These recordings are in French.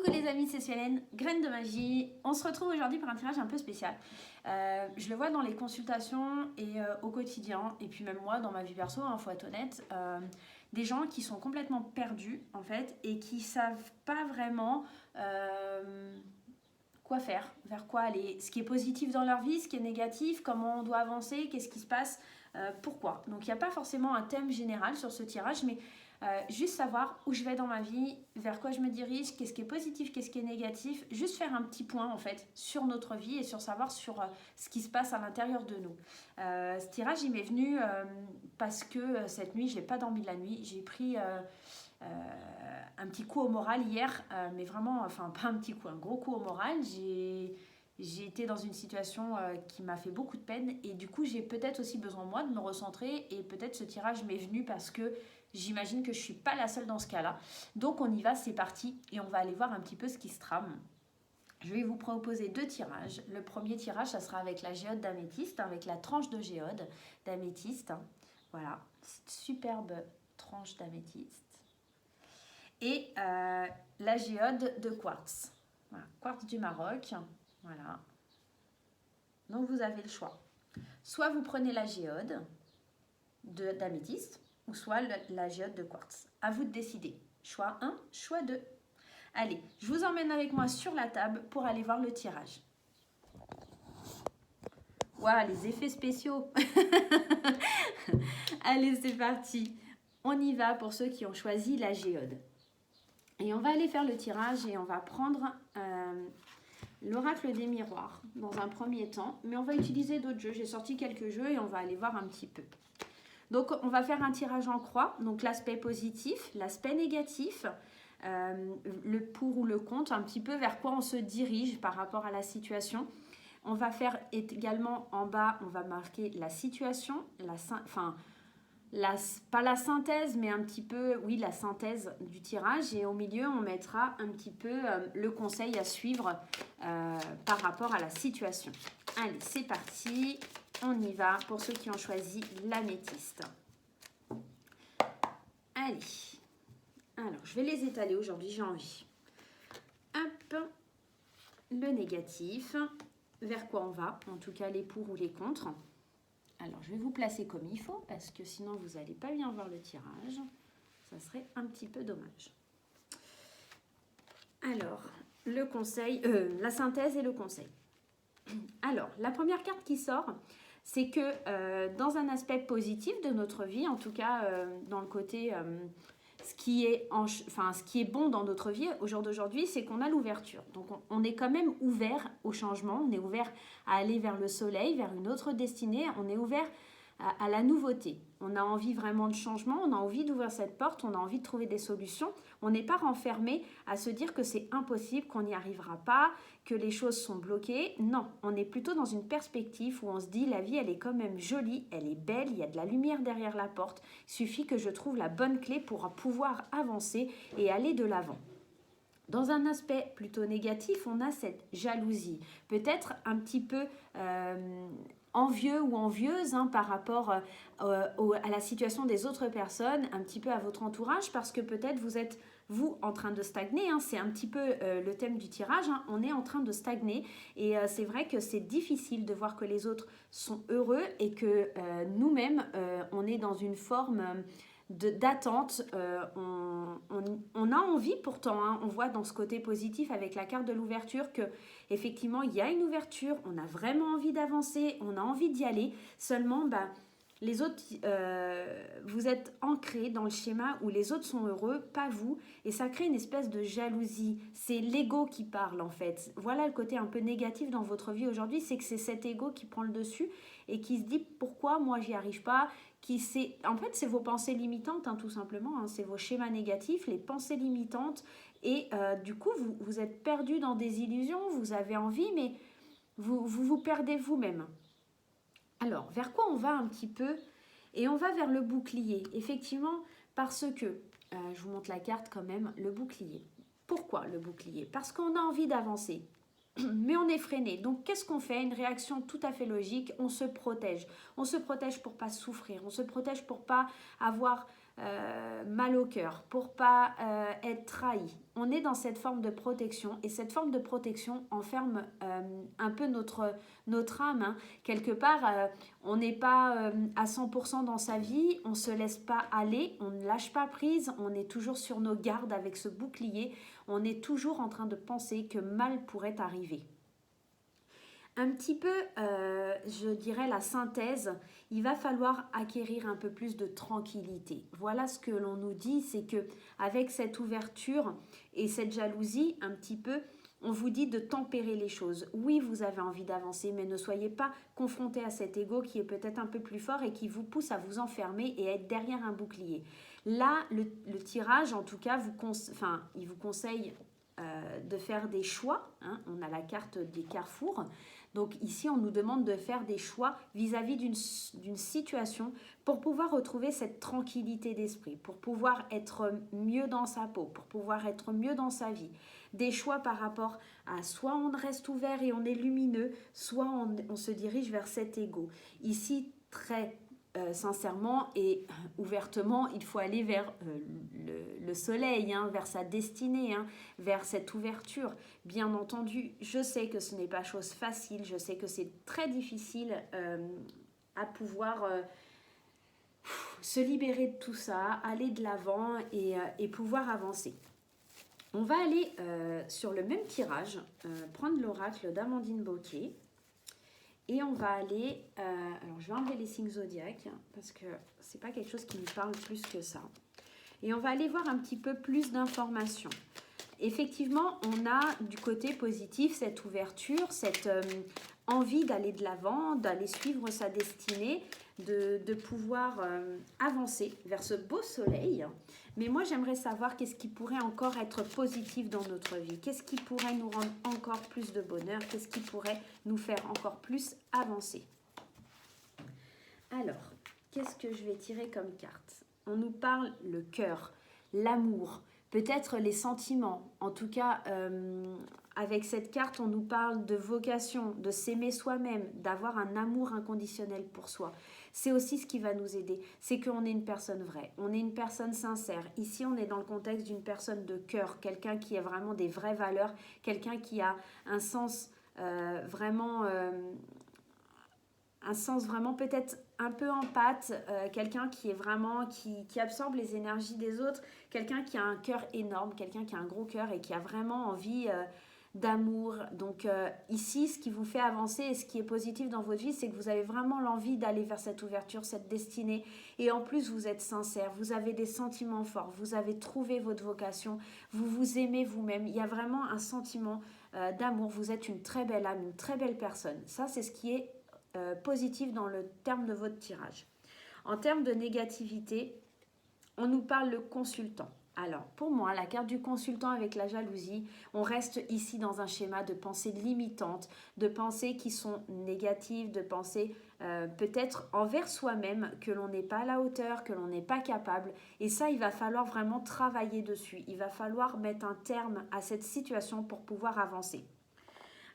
Coucou les amis, c'est Suélène, Graine de Magie. On se retrouve aujourd'hui pour un tirage un peu spécial. Je le vois dans les consultations et au quotidien, et puis même moi dans ma vie perso, faut être honnête, des gens qui sont complètement perdus en fait et qui savent pas vraiment quoi faire, vers quoi aller, ce qui est positif dans leur vie, ce qui est négatif, comment on doit avancer, qu'est-ce qui se passe, pourquoi. Donc il n'y a pas forcément un thème général sur ce tirage, mais juste savoir où je vais dans ma vie, vers quoi je me dirige, qu'est-ce qui est positif, qu'est-ce qui est négatif, juste faire un petit point en fait sur notre vie et sur savoir sur ce qui se passe à l'intérieur de nous. Ce tirage il m'est venu parce que cette nuit j'ai pas dormi de la nuit, j'ai pris un petit coup au moral hier, mais vraiment, enfin pas un petit coup, un gros coup au moral. J'ai été dans une situation qui m'a fait beaucoup de peine et du coup j'ai peut-être aussi besoin moi de me recentrer et peut-être ce tirage m'est venu parce que j'imagine que je ne suis pas la seule dans ce cas-là. Donc on y va, c'est parti et on va aller voir un petit peu ce qui se trame. Je vais vous proposer deux tirages. Le premier tirage, ça sera avec la géode d'améthyste, avec la tranche de géode d'améthyste. Voilà, cette superbe tranche d'améthyste. Et la géode de quartz. Voilà, quartz du Maroc. Voilà. Donc vous avez le choix. Soit vous prenez la géode d'améthyste, ou soit la géode de quartz. À vous de décider. Choix 1, choix 2. Allez, je vous emmène avec moi sur la table pour aller voir le tirage. Waouh, les effets spéciaux. Allez, c'est parti. On y va pour ceux qui ont choisi la géode. Et on va aller faire le tirage et on va prendre l'oracle des miroirs dans un premier temps. Mais on va utiliser d'autres jeux. J'ai sorti quelques jeux et on va aller voir un petit peu. Donc, on va faire un tirage en croix. Donc, l'aspect positif, l'aspect négatif, le pour ou le contre, un petit peu vers quoi on se dirige par rapport à la situation. On va faire également en bas, on va marquer la situation, pas la synthèse, mais un petit peu, oui, la synthèse du tirage. Et au milieu, on mettra un petit peu le conseil à suivre par rapport à la situation. Allez, c'est parti. On y va pour ceux qui ont choisi l'améthyste. Allez. Alors, je vais les étaler aujourd'hui, j'ai envie. Hop. Le négatif. Vers quoi on va, en tout cas les pour ou les contre. Alors, je vais vous placer comme il faut, parce que sinon, vous n'allez pas bien voir le tirage. Ça serait un petit peu dommage. Alors, le conseil, la synthèse et le conseil. Alors, la première carte qui sort, c'est que dans un aspect positif de notre vie, en tout cas dans le côté... ce qui est bon dans notre vie au jour d'aujourd'hui, c'est qu'on a l'ouverture. Donc on est quand même ouvert au changement, on est ouvert à aller vers le soleil, vers une autre destinée, on est ouvert à la nouveauté. On a envie vraiment de changement, on a envie d'ouvrir cette porte, on a envie de trouver des solutions. On n'est pas renfermé à se dire que c'est impossible, qu'on n'y arrivera pas, que les choses sont bloquées. Non, on est plutôt dans une perspective où on se dit la vie, elle est quand même jolie, elle est belle, il y a de la lumière derrière la porte. Il suffit que je trouve la bonne clé pour pouvoir avancer et aller de l'avant. Dans un aspect plutôt négatif, on a cette jalousie, peut-être un petit peu envieux ou envieuse par rapport à la situation des autres personnes, un petit peu à votre entourage, parce que peut-être vous êtes, vous, en train de stagner, c'est un petit peu le thème du tirage, on est en train de stagner, et c'est vrai que c'est difficile de voir que les autres sont heureux et que nous-mêmes, on est dans une forme... d'attente, on a envie pourtant, on voit dans ce côté positif avec la carte de l'ouverture que effectivement il y a une ouverture, on a vraiment envie d'avancer, on a envie d'y aller, seulement les autres, vous êtes ancrés dans le schéma où les autres sont heureux, pas vous, et ça crée une espèce de jalousie. C'est l'ego qui parle en fait. Voilà le côté un peu négatif dans votre vie aujourd'hui, c'est que c'est cet ego qui prend le dessus et qui se dit pourquoi moi j'y arrive pas, en fait c'est vos pensées limitantes tout simplement, c'est vos schémas négatifs, les pensées limitantes, et du coup vous êtes perdu dans des illusions, vous avez envie mais vous perdez vous-même. Alors, vers quoi on va un petit peu? Et on va vers le bouclier, effectivement, parce que, je vous montre la carte quand même, le bouclier. Pourquoi le bouclier? Parce qu'on a envie d'avancer, mais on est freiné. Donc, qu'est-ce qu'on fait? Une réaction tout à fait logique, on se protège. On se protège pour pas souffrir, on se protège pour pas avoir mal au cœur, pour pas être trahi. On est dans cette forme de protection et cette forme de protection enferme un peu notre âme. Hein. Quelque part, on n'est pas à 100% dans sa vie, on ne se laisse pas aller, on ne lâche pas prise, on est toujours sur nos gardes avec ce bouclier, on est toujours en train de penser que mal pourrait arriver. Un petit peu, je dirais, la synthèse, il va falloir acquérir un peu plus de tranquillité. Voilà ce que l'on nous dit, c'est que avec cette ouverture et cette jalousie, un petit peu, on vous dit de tempérer les choses. Oui, vous avez envie d'avancer, mais ne soyez pas confronté à cet ego qui est peut-être un peu plus fort et qui vous pousse à vous enfermer et à être derrière un bouclier. Là, le tirage, en tout cas, il vous conseille de faire des choix. Hein. On a la carte des carrefours. Donc ici, on nous demande de faire des choix vis-à-vis d'une situation pour pouvoir retrouver cette tranquillité d'esprit, pour pouvoir être mieux dans sa peau, pour pouvoir être mieux dans sa vie. Des choix par rapport à soit on reste ouvert et on est lumineux, soit on se dirige vers cet ego. Ici, très sincèrement et ouvertement, il faut aller vers le soleil, hein, vers sa destinée, hein, vers cette ouverture. Bien entendu, je sais que ce n'est pas chose facile, je sais que c'est très difficile à pouvoir se libérer de tout ça, aller de l'avant et pouvoir avancer. On va aller sur le même tirage, prendre l'oracle d'Amandine Bauquier. Et on va aller, alors je vais enlever les signes zodiaques parce que c'est pas quelque chose qui me parle plus que ça. Et on va aller voir un petit peu plus d'informations. Effectivement, on a du côté positif cette ouverture, cette envie d'aller de l'avant, d'aller suivre sa destinée, de pouvoir avancer vers ce beau soleil. Mais moi, j'aimerais savoir qu'est-ce qui pourrait encore être positif dans notre vie, qu'est-ce qui pourrait nous rendre encore plus de bonheur, qu'est-ce qui pourrait nous faire encore plus avancer. Alors, qu'est-ce que je vais tirer comme carte? On nous parle le cœur, l'amour, peut-être les sentiments. En tout cas, avec cette carte, on nous parle de vocation, de s'aimer soi-même, d'avoir un amour inconditionnel pour soi. C'est aussi ce qui va nous aider, c'est qu'on est une personne vraie, on est une personne sincère. Ici, on est dans le contexte d'une personne de cœur, quelqu'un qui a vraiment des vraies valeurs, quelqu'un qui a un sens vraiment peut-être un peu empathe, quelqu'un qui est vraiment, qui absorbe les énergies des autres, quelqu'un qui a un cœur énorme, quelqu'un qui a un gros cœur et qui a vraiment envie d'amour. Donc ici, ce qui vous fait avancer et ce qui est positif dans votre vie, c'est que vous avez vraiment l'envie d'aller vers cette ouverture, cette destinée. Et en plus, vous êtes sincère, vous avez des sentiments forts, vous avez trouvé votre vocation, vous vous aimez vous-même. Il y a vraiment un sentiment d'amour. Vous êtes une très belle âme, une très belle personne. Ça, c'est ce qui est positif dans le terme de votre tirage. En termes de négativité, on nous parle le consultant. Alors, pour moi, la carte du consultant avec la jalousie, on reste ici dans un schéma de pensées limitantes, de pensées qui sont négatives, de pensées peut-être envers soi-même, que l'on n'est pas à la hauteur, que l'on n'est pas capable. Et ça, il va falloir vraiment travailler dessus. Il va falloir mettre un terme à cette situation pour pouvoir avancer.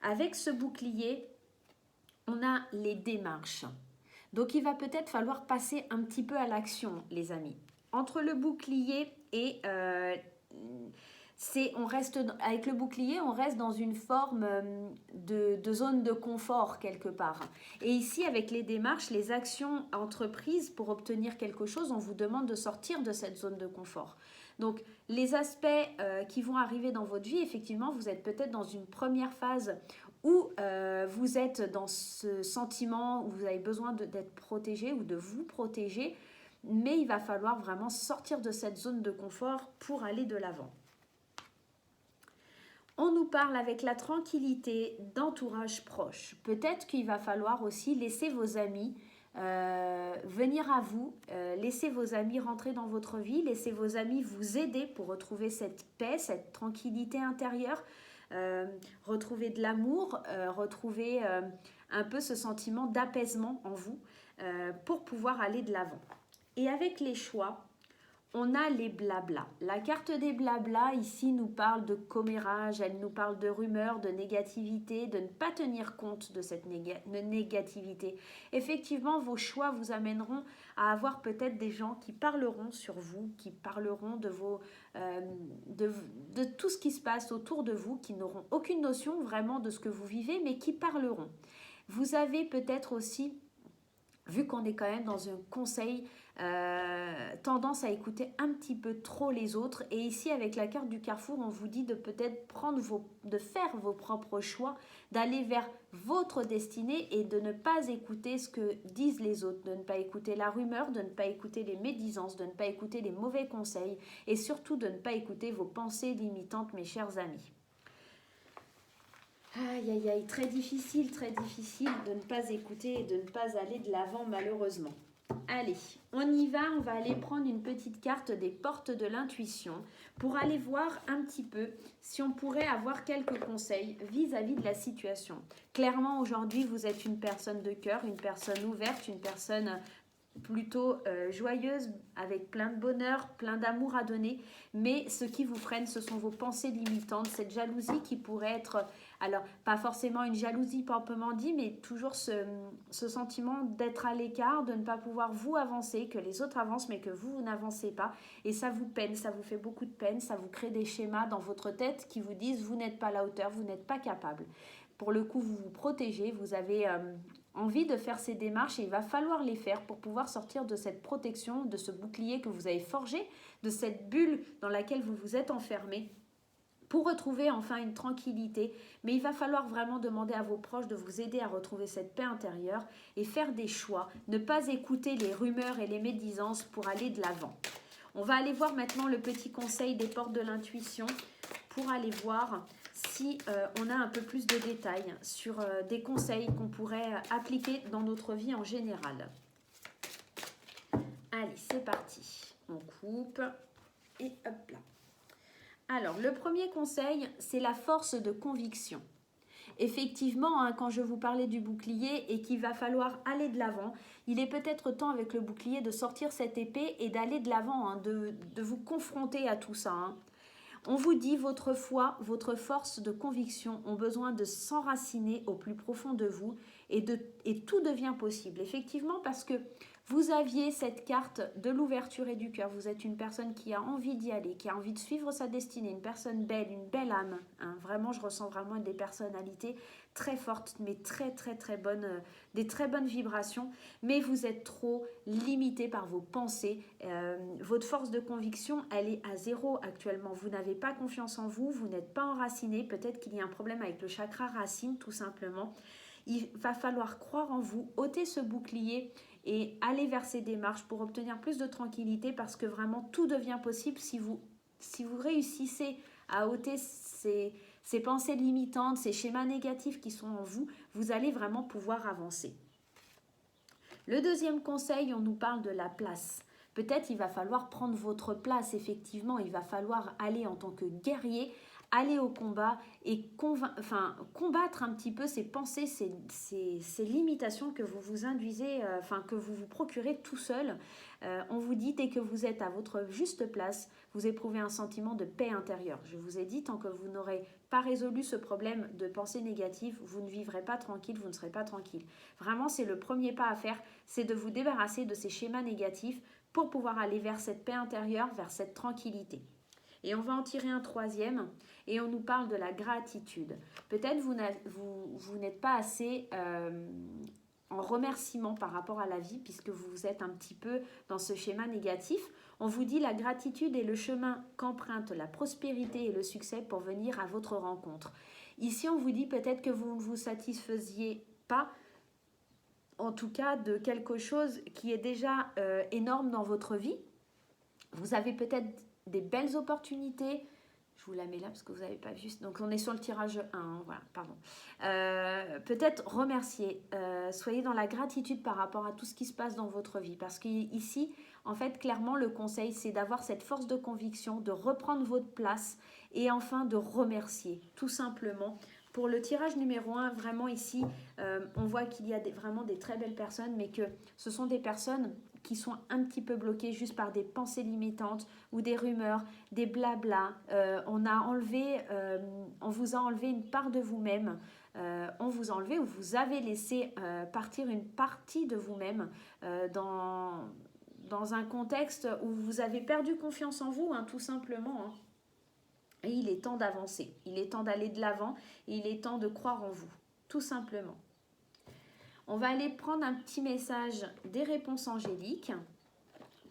Avec ce bouclier, on a les démarches. Donc, il va peut-être falloir passer un petit peu à l'action, les amis. Entre le bouclier et avec le bouclier, on reste dans une forme de zone de confort quelque part. Et ici, avec les démarches, les actions entreprises pour obtenir quelque chose, on vous demande de sortir de cette zone de confort. Donc, les aspects qui vont arriver dans votre vie, effectivement, vous êtes peut-être dans une première phase où vous êtes dans ce sentiment où vous avez besoin d'être protégé ou de vous protéger, mais il va falloir vraiment sortir de cette zone de confort pour aller de l'avant. On nous parle avec la tranquillité d'entourage proche. Peut-être qu'il va falloir aussi laisser vos amis venir à vous, laissez vos amis rentrer dans votre vie, laissez vos amis vous aider pour retrouver cette paix, cette tranquillité intérieure, retrouver de l'amour, retrouver un peu ce sentiment d'apaisement en vous pour pouvoir aller de l'avant. Et avec les choix, on a les blablas. La carte des blablas ici nous parle de commérage, elle nous parle de rumeurs, de négativité, de ne pas tenir compte de cette négativité. Effectivement, vos choix vous amèneront à avoir peut-être des gens qui parleront sur vous, qui parleront de tout ce qui se passe autour de vous, qui n'auront aucune notion vraiment de ce que vous vivez, mais qui parleront. Vous avez peut-être aussi, vu qu'on est quand même dans un conseil, tendance à écouter un petit peu trop les autres. Et ici, avec la carte du carrefour, on vous dit de peut-être de faire vos propres choix, d'aller vers votre destinée et de ne pas écouter ce que disent les autres, de ne pas écouter la rumeur, de ne pas écouter les médisances, de ne pas écouter les mauvais conseils et surtout de ne pas écouter vos pensées limitantes, mes chers amis. Aïe, aïe, aïe, très difficile de ne pas écouter et de ne pas aller de l'avant malheureusement. Allez, on y va, on va aller prendre une petite carte des portes de l'intuition pour aller voir un petit peu si on pourrait avoir quelques conseils vis-à-vis de la situation. Clairement, aujourd'hui, vous êtes une personne de cœur, une personne ouverte, une personne plutôt joyeuse, avec plein de bonheur, plein d'amour à donner, mais ce qui vous freine, ce sont vos pensées limitantes, cette jalousie qui pourrait être, alors pas forcément une jalousie proprement dit, mais toujours ce sentiment d'être à l'écart, de ne pas pouvoir vous avancer, que les autres avancent mais que vous n'avancez pas, et ça vous peine, ça vous fait beaucoup de peine, ça vous crée des schémas dans votre tête qui vous disent vous n'êtes pas à la hauteur, vous n'êtes pas capable. Pour le coup, vous vous protégez, vous avez envie de faire ces démarches et il va falloir les faire pour pouvoir sortir de cette protection, de ce bouclier que vous avez forgé, de cette bulle dans laquelle vous vous êtes enfermé, pour retrouver enfin une tranquillité. Mais il va falloir vraiment demander à vos proches de vous aider à retrouver cette paix intérieure et faire des choix, ne pas écouter les rumeurs et les médisances pour aller de l'avant. On va aller voir maintenant le petit conseil des portes de l'intuition pour aller voir si on a un peu plus de détails sur des conseils qu'on pourrait appliquer dans notre vie en général. Allez, c'est parti. On coupe et hop là. Alors, le premier conseil, c'est la force de conviction. Effectivement, hein, quand je vous parlais du bouclier et qu'il va falloir aller de l'avant, il est peut-être temps avec le bouclier de sortir cette épée et d'aller de l'avant, hein, de vous confronter à tout ça. Hein. On vous dit votre foi, votre force de conviction ont besoin de s'enraciner au plus profond de vous et tout devient possible. Effectivement, parce que vous aviez cette carte de l'ouverture et du cœur. Vous êtes une personne qui a envie d'y aller, qui a envie de suivre sa destinée, une personne belle, une belle âme. Hein. Vraiment, je ressens vraiment des personnalités très fortes, mais très bonnes, des très bonnes vibrations. Mais vous êtes trop limité par vos pensées. Votre force de conviction, elle est à zéro actuellement. Vous n'avez pas confiance en vous, vous n'êtes pas enraciné. Peut-être qu'il y a un problème avec le chakra racine, tout simplement. Il va falloir croire en vous, ôter ce bouclier et aller vers ces démarches pour obtenir plus de tranquillité parce que vraiment tout devient possible si vous réussissez à ôter ces pensées limitantes, ces schémas négatifs qui sont en vous, vous allez vraiment pouvoir avancer. Le deuxième conseil, on nous parle de la place. Peut-être il va falloir prendre votre place, effectivement, il va falloir aller en tant que guerrier, aller au combat et combattre un petit peu ces pensées, ces limitations que vous vous induisez, que vous vous procurez tout seul. On vous dit, dès que vous êtes à votre juste place, vous éprouvez un sentiment de paix intérieure. Je vous ai dit, tant que vous n'aurez pas résolu ce problème de pensée négative, vous ne vivrez pas tranquille, vous ne serez pas tranquille. Vraiment, c'est le premier pas à faire, c'est de vous débarrasser de ces schémas négatifs pour pouvoir aller vers cette paix intérieure, vers cette tranquillité. Et on va en tirer un troisième et on nous parle de la gratitude. Peut-être vous n'êtes pas assez en remerciement par rapport à la vie puisque vous êtes un petit peu dans ce schéma négatif. On vous dit la gratitude est le chemin qu'emprunte la prospérité et le succès pour venir à votre rencontre. Ici, on vous dit peut-être que vous ne vous satisfaisiez pas, en tout cas, de quelque chose qui est déjà énorme dans votre vie. Vous avez peut-être des belles opportunités. Je vous la mets là parce que vous n'avez pas vu. Donc, on est sur le tirage 1. Hein, voilà, pardon. Peut-être remercier. Soyez dans la gratitude par rapport à tout ce qui se passe dans votre vie. Parce qu'ici, en fait, clairement, le conseil, c'est d'avoir cette force de conviction, de reprendre votre place et enfin de remercier, tout simplement. Pour le tirage numéro 1, vraiment ici, on voit qu'il y a vraiment des très belles personnes, mais que ce sont des personnes qui sont un petit peu bloqués juste par des pensées limitantes ou des rumeurs, des blabla. On vous a enlevé une part de vous-même. On vous a enlevé ou vous avez laissé partir une partie de vous-même dans un contexte où vous avez perdu confiance en vous, hein, tout simplement. Hein. Et il est temps d'avancer, il est temps d'aller de l'avant et il est temps de croire en vous, tout simplement. On va aller prendre un petit message des réponses angéliques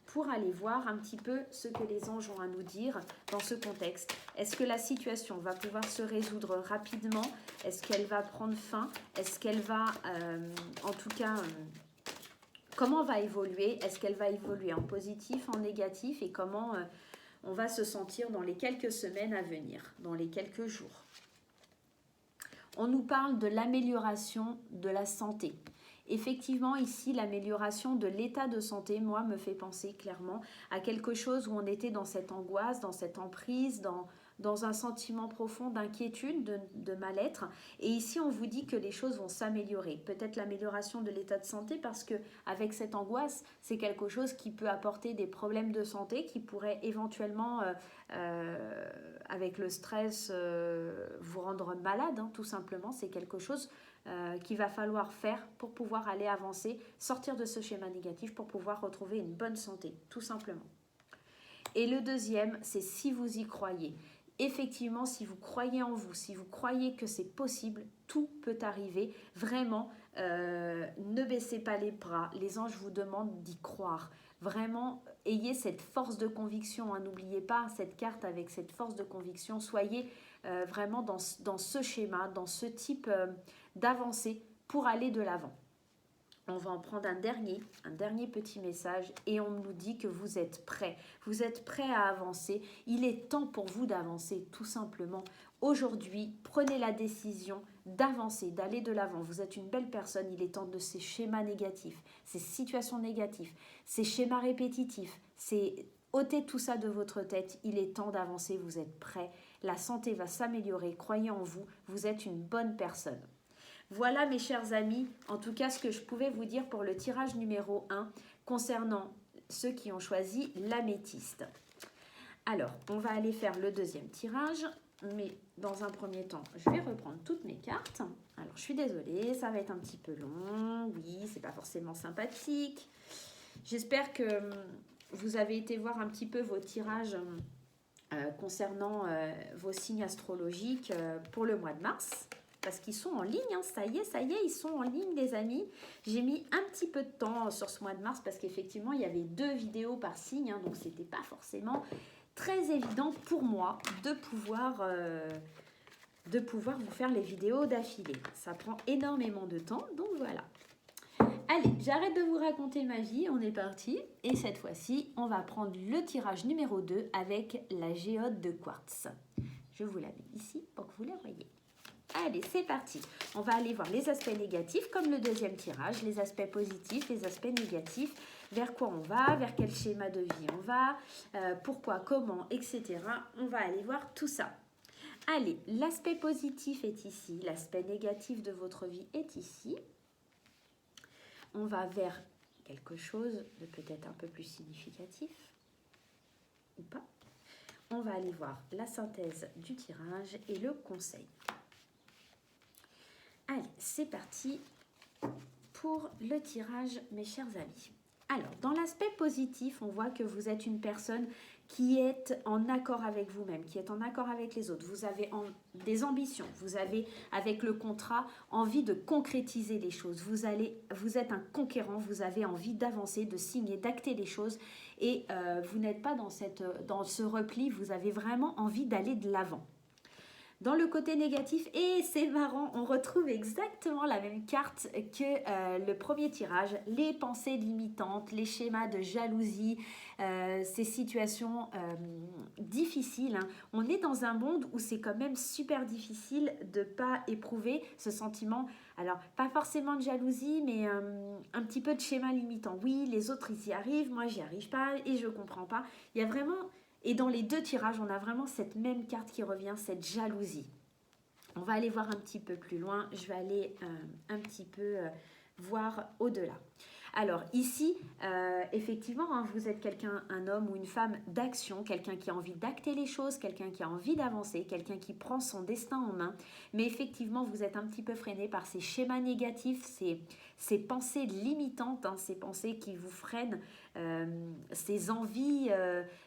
pour aller voir un petit peu ce que les anges ont à nous dire dans ce contexte. Est-ce que la situation va pouvoir se résoudre rapidement? Est-ce qu'elle va prendre fin? Est-ce qu'elle va, en tout cas, comment va évoluer? Est-ce qu'elle va évoluer en positif, en négatif? Et comment on va se sentir dans les quelques semaines à venir, dans les quelques jours? On nous parle de l'amélioration de la santé. Effectivement, ici, l'amélioration de l'état de santé, moi, me fait penser clairement à quelque chose où on était dans cette angoisse, dans cette emprise, dans un sentiment profond d'inquiétude, de mal-être. Et ici, on vous dit que les choses vont s'améliorer. Peut-être l'amélioration de l'état de santé parce que avec cette angoisse, c'est quelque chose qui peut apporter des problèmes de santé qui pourraient éventuellement, avec le stress, vous rendre malade, hein, tout simplement. C'est quelque chose qu'il va falloir faire pour pouvoir aller avancer, sortir de ce schéma négatif pour pouvoir retrouver une bonne santé, tout simplement. Et le deuxième, c'est si vous y croyez. Effectivement, si vous croyez en vous, si vous croyez que c'est possible, tout peut arriver. Vraiment, ne baissez pas les bras. Les anges vous demandent d'y croire. Vraiment, ayez cette force de conviction. Hein. N'oubliez pas cette carte avec cette force de conviction. Soyez vraiment dans ce schéma, dans ce type d'avancée pour aller de l'avant. On va en prendre un dernier petit message et on nous dit que vous êtes prêts. Vous êtes prêts à avancer. Il est temps pour vous d'avancer tout simplement. Aujourd'hui, prenez la décision d'avancer, d'aller de l'avant. Vous êtes une belle personne. Il est temps de ces schémas négatifs, ces situations négatives, ces schémas répétitifs. Ôtez tout ça de votre tête. Il est temps d'avancer. Vous êtes prêts. La santé va s'améliorer. Croyez en vous. Vous êtes une bonne personne. Voilà mes chers amis, en tout cas ce que je pouvais vous dire pour le tirage numéro 1 concernant ceux qui ont choisi l'améthyste. Alors, on va aller faire le deuxième tirage, mais dans un premier temps, je vais reprendre toutes mes cartes. Alors, je suis désolée, ça va être un petit peu long, oui, c'est pas forcément sympathique. J'espère que vous avez été voir un petit peu vos tirages concernant vos signes astrologiques pour le mois de mars. Parce qu'ils sont en ligne, hein. Ça y est, ils sont en ligne les amis. J'ai mis un petit peu de temps sur ce mois de mars parce qu'effectivement il y avait 2 vidéos par signe, hein, donc c'était pas forcément très évident pour moi de pouvoir vous faire les vidéos d'affilée. Ça prend énormément de temps, donc voilà. Allez, j'arrête de vous raconter ma vie, on est parti. Et cette fois-ci, on va prendre le tirage numéro 2 avec la géode de quartz. Je vous la mets ici pour que vous la voyez. Allez, c'est parti. On va aller voir les aspects négatifs comme le deuxième tirage, les aspects positifs, les aspects négatifs, vers quoi on va, vers quel schéma de vie on va, pourquoi, comment, etc. On va aller voir tout ça. Allez, l'aspect positif est ici, l'aspect négatif de votre vie est ici. On va vers quelque chose de peut-être un peu plus significatif, ou pas. On va aller voir la synthèse du tirage et le conseil. Allez, c'est parti pour le tirage, mes chers amis. Alors, dans l'aspect positif, on voit que vous êtes une personne qui est en accord avec vous-même, qui est en accord avec les autres. Vous avez des ambitions, vous avez, avec le contrat, envie de concrétiser les choses. Vous êtes un conquérant, vous avez envie d'avancer, de signer, d'acter les choses. Et vous n'êtes pas dans ce repli, vous avez vraiment envie d'aller de l'avant. Dans le côté négatif, et c'est marrant, on retrouve exactement la même carte que le premier tirage, les pensées limitantes, les schémas de jalousie, ces situations difficiles. Hein. On est dans un monde où c'est quand même super difficile de ne pas éprouver ce sentiment. Alors, pas forcément de jalousie, mais un petit peu de schéma limitant. Oui, les autres, ils y arrivent, moi, j'y arrive pas et je comprends pas. Il y a vraiment... Et dans les 2 tirages, on a vraiment cette même carte qui revient, cette jalousie. On va aller voir un petit peu plus loin. Je vais aller un petit peu voir au-delà. Alors ici, effectivement, hein, vous êtes quelqu'un, un homme ou une femme d'action, quelqu'un qui a envie d'acter les choses, quelqu'un qui a envie d'avancer, quelqu'un qui prend son destin en main. Mais effectivement, vous êtes un petit peu freiné par ces schémas négatifs, ces pensées limitantes, hein, ces pensées qui vous freinent, ces envies,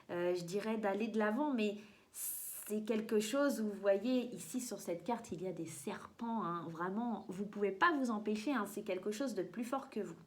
je dirais, d'aller de l'avant. Mais c'est quelque chose où vous voyez ici sur cette carte, il y a des serpents. Hein, vraiment, vous ne pouvez pas vous empêcher. Hein, c'est quelque chose de plus fort que vous.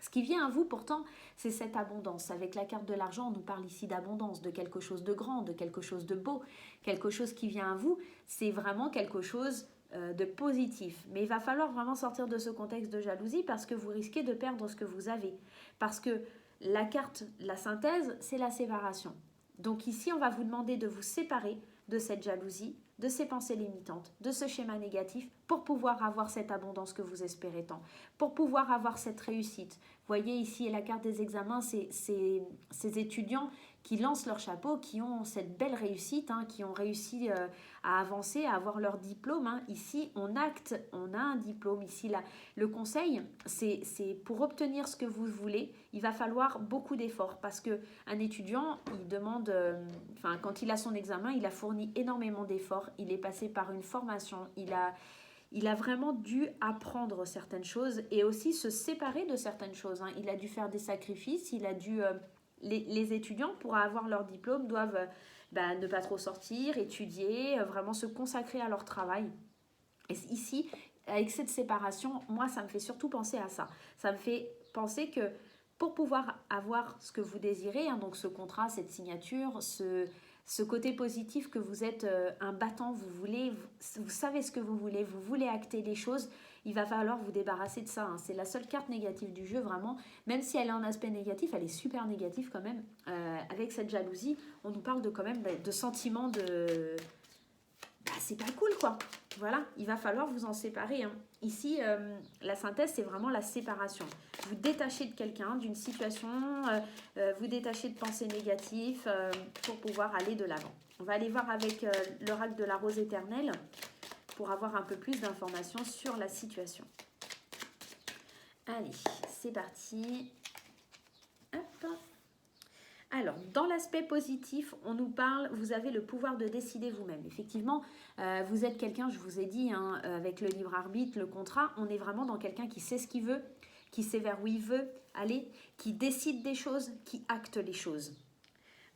Ce qui vient à vous, pourtant, c'est cette abondance. Avec la carte de l'argent, on nous parle ici d'abondance, de quelque chose de grand, de quelque chose de beau, quelque chose qui vient à vous. C'est vraiment quelque chose de positif. Mais il va falloir vraiment sortir de ce contexte de jalousie parce que vous risquez de perdre ce que vous avez. Parce que la carte, la synthèse, c'est la séparation. Donc ici, on va vous demander de vous séparer de cette jalousie, de ces pensées limitantes, de ce schéma négatif pour pouvoir avoir cette abondance que vous espérez tant, pour pouvoir avoir cette réussite. Vous voyez ici la carte des examens, c'est ces étudiants qui lancent leur chapeau, qui ont cette belle réussite, hein, qui ont réussi à avancer, à avoir leur diplôme. Hein. Ici, on acte, on a un diplôme. Ici, là, le conseil, c'est pour obtenir ce que vous voulez, il va falloir beaucoup d'efforts parce qu'un étudiant, il demande, quand il a son examen, il a fourni énormément d'efforts, il est passé par une formation, il a vraiment dû apprendre certaines choses et aussi se séparer de certaines choses. Hein. Il a dû faire des sacrifices, il a dû... les étudiants, pour avoir leur diplôme, doivent ne pas trop sortir, étudier, vraiment se consacrer à leur travail. Et ici, avec cette séparation, moi, ça me fait surtout penser à ça. Ça me fait penser que pour pouvoir avoir ce que vous désirez, hein, donc ce contrat, cette signature, ce côté positif que vous êtes un battant, vous savez ce que vous voulez acter les choses, il va falloir vous débarrasser de ça. Hein. C'est la seule carte négative du jeu, vraiment. Même si elle a un aspect négatif, elle est super négative quand même. Avec cette jalousie, on nous parle quand même de sentiments de... c'est pas cool, quoi. Voilà, il va falloir vous en séparer. Hein. Ici, la synthèse, c'est vraiment la séparation. Vous détachez de quelqu'un, d'une situation, vous détachez de pensées négatives pour pouvoir aller de l'avant. On va aller voir avec l'oracle de la rose éternelle pour avoir un peu plus d'informations sur la situation. Allez, c'est parti. Hop. Alors, dans l'aspect positif, on nous parle, vous avez le pouvoir de décider vous-même. Effectivement, vous êtes quelqu'un, je vous ai dit, hein, avec le libre arbitre, le contrat, on est vraiment dans quelqu'un qui sait ce qu'il veut, qui sait vers où il veut aller, qui décide des choses, qui acte les choses.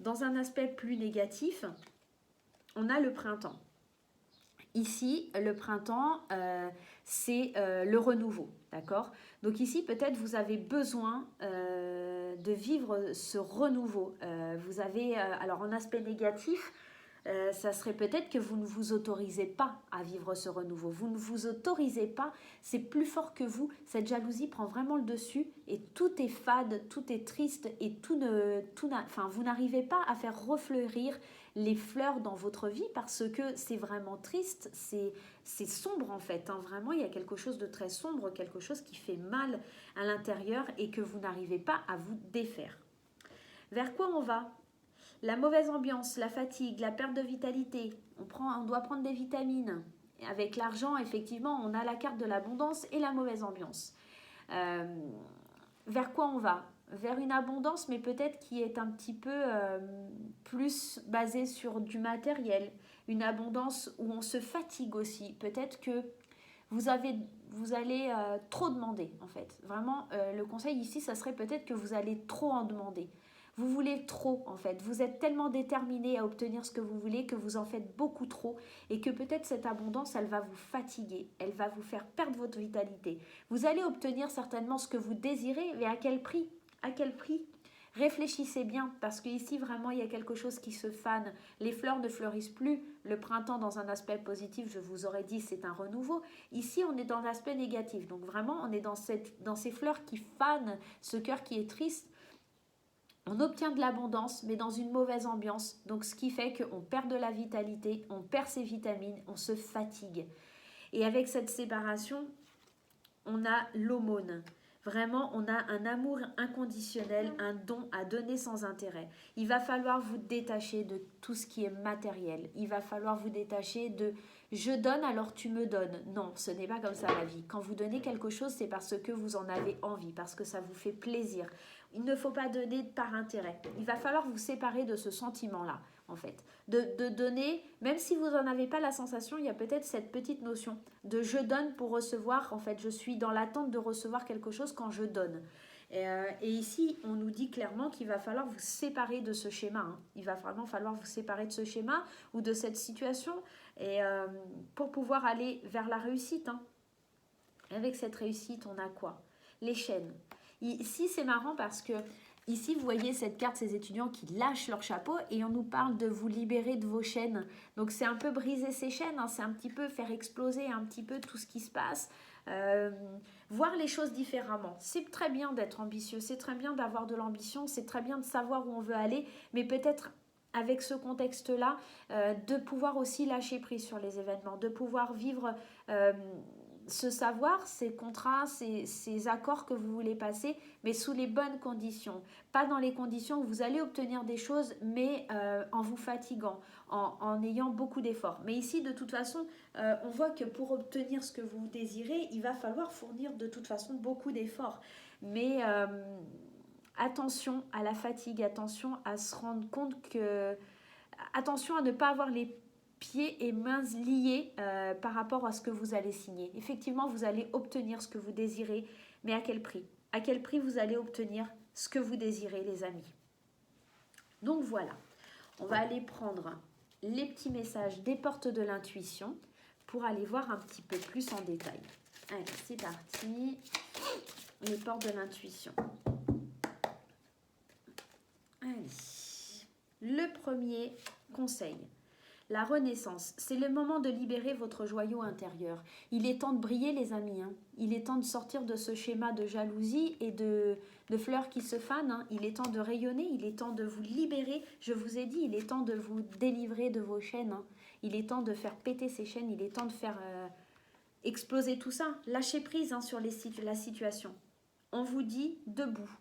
Dans un aspect plus négatif, on a le printemps. Ici, le printemps, c'est le renouveau, d'accord? Donc ici, peut-être vous avez besoin de vivre ce renouveau. Vous avez, alors en aspect négatif, ça serait peut-être que vous ne vous autorisez pas à vivre ce renouveau. Vous ne vous autorisez pas, c'est plus fort que vous. Cette jalousie prend vraiment le dessus et tout est fade, tout est triste et vous n'arrivez pas à faire refleurir les fleurs dans votre vie parce que c'est vraiment triste, c'est sombre en fait. Hein. Vraiment, il y a quelque chose de très sombre, quelque chose qui fait mal à l'intérieur et que vous n'arrivez pas à vous défaire. Vers quoi on va ? La mauvaise ambiance, la fatigue, la perte de vitalité. On doit prendre des vitamines. Et avec l'argent, effectivement, on a la carte de l'abondance et la mauvaise ambiance. Vers quoi on va ? Vers une abondance, mais peut-être qui est un petit peu plus basée sur du matériel. Une abondance où on se fatigue aussi. Peut-être que vous allez trop demander, en fait. Vraiment, le conseil ici, ça serait peut-être que vous allez trop en demander. Vous voulez trop, en fait. Vous êtes tellement déterminé à obtenir ce que vous voulez que vous en faites beaucoup trop et que peut-être cette abondance, elle va vous fatiguer. Elle va vous faire perdre votre vitalité. Vous allez obtenir certainement ce que vous désirez, mais à quel prix ? À quel prix ? Réfléchissez bien parce qu'ici, vraiment, il y a quelque chose qui se fane. Les fleurs ne fleurissent plus. Le printemps, dans un aspect positif, je vous aurais dit, c'est un renouveau. Ici, on est dans l'aspect négatif. Donc vraiment, on est dans ces fleurs qui fanent, ce cœur qui est triste. On obtient de l'abondance, mais dans une mauvaise ambiance. Donc, ce qui fait qu'on perd de la vitalité, on perd ses vitamines, on se fatigue. Et avec cette séparation, on a l'aumône. Vraiment, on a un amour inconditionnel, un don à donner sans intérêt. Il va falloir vous détacher de tout ce qui est matériel. Il va falloir vous détacher de je donne alors tu me donnes. Non, ce n'est pas comme ça la vie. Quand vous donnez quelque chose, c'est parce que vous en avez envie, parce que ça vous fait plaisir. Il ne faut pas donner par intérêt. Il va falloir vous séparer de ce sentiment-là, en fait. De donner, même si vous n'en avez pas la sensation, il y a peut-être cette petite notion de je donne pour recevoir. En fait, je suis dans l'attente de recevoir quelque chose quand je donne. Et ici, on nous dit clairement qu'il va falloir vous séparer de ce schéma. Hein. Il va vraiment falloir vous séparer de ce schéma ou de cette situation pour pouvoir aller vers la réussite. Hein. Avec cette réussite, on a quoi? Les chaînes. Ici, c'est marrant parce que ici, vous voyez cette carte, ces étudiants qui lâchent leur chapeau et on nous parle de vous libérer de vos chaînes. Donc, c'est un peu briser ces chaînes, hein, c'est un petit peu faire exploser un petit peu tout ce qui se passe. Voir les choses différemment. C'est très bien d'être ambitieux, c'est très bien d'avoir de l'ambition, c'est très bien de savoir où on veut aller, mais peut-être avec ce contexte-là, de pouvoir aussi lâcher prise sur les événements, de pouvoir vivre ce savoir, ces contrats, ces accords que vous voulez passer, mais sous les bonnes conditions. Pas dans les conditions où vous allez obtenir des choses, mais en vous fatiguant, en ayant beaucoup d'efforts. Mais ici, de toute façon, on voit que pour obtenir ce que vous désirez, il va falloir fournir de toute façon beaucoup d'efforts. Mais attention à la fatigue, attention à se rendre compte que... Attention à ne pas avoir les pieds et mains liés par rapport à ce que vous allez signer. Effectivement, vous allez obtenir ce que vous désirez, mais à quel prix? À quel prix vous allez obtenir ce que vous désirez, les amis? Donc voilà, on va aller prendre les petits messages des portes de l'intuition pour aller voir un petit peu plus en détail. Allez, c'est parti. Les portes de l'intuition. Allez. Le premier conseil. La renaissance, c'est le moment de libérer votre joyau intérieur. Il est temps de briller, les amis. Hein. Il est temps de sortir de ce schéma de jalousie et de fleurs qui se fanent. Hein. Il est temps de rayonner, il est temps de vous libérer. Je vous ai dit, il est temps de vous délivrer de vos chaînes. Hein. Il est temps de faire péter ces chaînes, il est temps de faire exploser tout ça. Lâchez prise hein, sur la situation. On vous dit debout.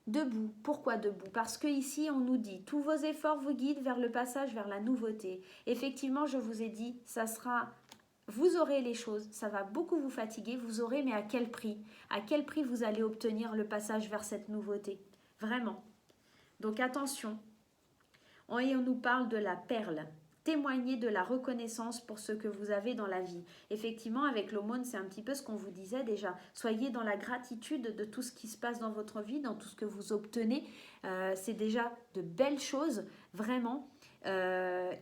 Debout. Pourquoi debout? Parce que ici on nous dit tous vos efforts vous guident vers le passage vers la nouveauté. Effectivement, je vous ai dit, ça sera, vous aurez les choses, ça va beaucoup vous fatiguer, vous aurez, mais à quel prix? À quel prix vous allez obtenir le passage vers cette nouveauté? Vraiment. Donc attention. Et on nous parle de la perle. Témoignez de la reconnaissance pour ce que vous avez dans la vie. Effectivement, avec l'aumône, c'est un petit peu ce qu'on vous disait déjà. Soyez dans la gratitude de tout ce qui se passe dans votre vie, dans tout ce que vous obtenez. C'est déjà de belles choses, vraiment.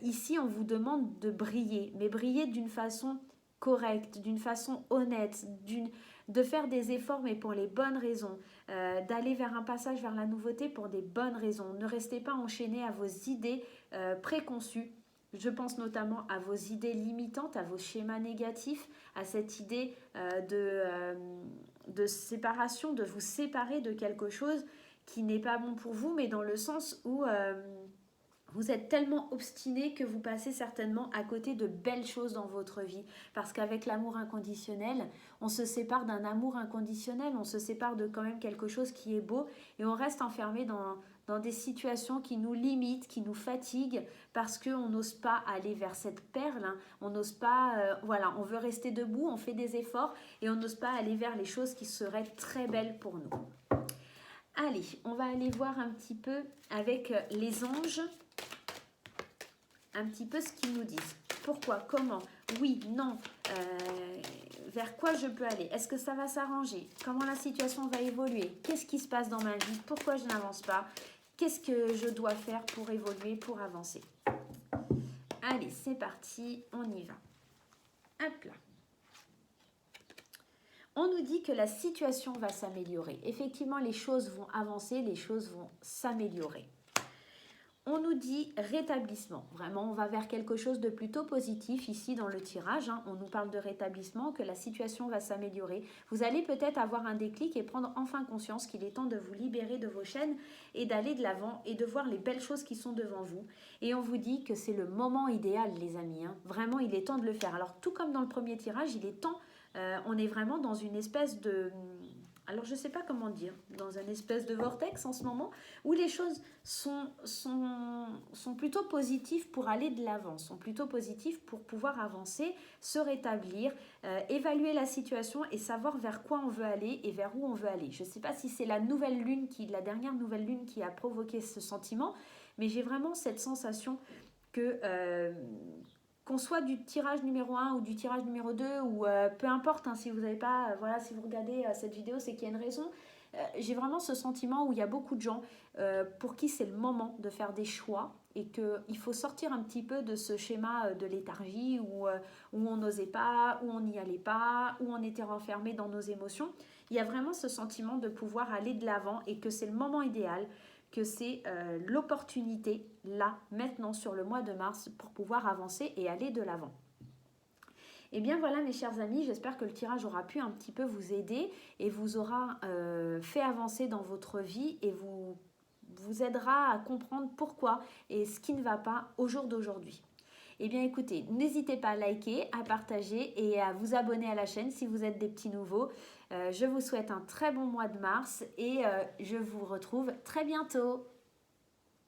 Ici, on vous demande de briller, mais briller d'une façon correcte, d'une façon honnête, de faire des efforts, mais pour les bonnes raisons. D'aller vers un passage vers la nouveauté pour des bonnes raisons. Ne restez pas enchaîné à vos idées préconçues. Je pense notamment à vos idées limitantes, à vos schémas négatifs, à cette idée de séparation, de vous séparer de quelque chose qui n'est pas bon pour vous, mais dans le sens où vous êtes tellement obstiné que vous passez certainement à côté de belles choses dans votre vie. Parce qu'avec l'amour inconditionnel, on se sépare d'un amour inconditionnel, on se sépare de quand même quelque chose qui est beau et on reste enfermé dans des situations qui nous limitent, qui nous fatiguent parce qu'on n'ose pas aller vers cette perle, hein. On n'ose pas, voilà, on veut rester debout, on fait des efforts et on n'ose pas aller vers les choses qui seraient très belles pour nous. Allez, on va aller voir un petit peu avec les anges, un petit peu ce qu'ils nous disent. Pourquoi? Comment? Oui? Non? Vers quoi je peux aller? Est-ce que ça va s'arranger? Comment la situation va évoluer? Qu'est-ce qui se passe dans ma vie? Pourquoi je n'avance pas? Qu'est-ce que je dois faire pour évoluer, pour avancer? Allez, c'est parti, on y va. Hop là. On nous dit que la situation va s'améliorer. Effectivement, les choses vont avancer, les choses vont s'améliorer. On nous dit rétablissement. Vraiment, on va vers quelque chose de plutôt positif ici dans le tirage. Hein. On nous parle de rétablissement, que la situation va s'améliorer. Vous allez peut-être avoir un déclic et prendre enfin conscience qu'il est temps de vous libérer de vos chaînes et d'aller de l'avant et de voir les belles choses qui sont devant vous. Et on vous dit que c'est le moment idéal, les amis. Hein. Vraiment, il est temps de le faire. Alors, tout comme dans le premier tirage, il est temps, on est vraiment dans une espèce de... alors je ne sais pas comment dire, dans un espèce de vortex en ce moment, où les choses sont plutôt positives pour aller de l'avant, sont plutôt positives pour pouvoir avancer, se rétablir, évaluer la situation et savoir vers quoi on veut aller et vers où on veut aller. Je ne sais pas si c'est la dernière nouvelle lune qui a provoqué ce sentiment, mais j'ai vraiment cette sensation que qu'on soit du tirage numéro 1 ou du tirage numéro 2 ou peu importe, hein, si vous n'avez pas, voilà, si vous regardez cette vidéo, c'est qu'il y a une raison. J'ai vraiment ce sentiment où il y a beaucoup de gens pour qui c'est le moment de faire des choix et qu'il faut sortir un petit peu de ce schéma de léthargie où on n'osait pas, où on n'y allait pas, où on était renfermé dans nos émotions. Il y a vraiment ce sentiment de pouvoir aller de l'avant et que c'est le moment idéal, que c'est l'opportunité, là, maintenant, sur le mois de mars, pour pouvoir avancer et aller de l'avant. Et bien voilà mes chers amis, j'espère que le tirage aura pu un petit peu vous aider et vous aura fait avancer dans votre vie et vous aidera à comprendre pourquoi et ce qui ne va pas au jour d'aujourd'hui. Eh bien écoutez, n'hésitez pas à liker, à partager et à vous abonner à la chaîne si vous êtes des petits nouveaux. Je vous souhaite un très bon mois de mars et je vous retrouve très bientôt.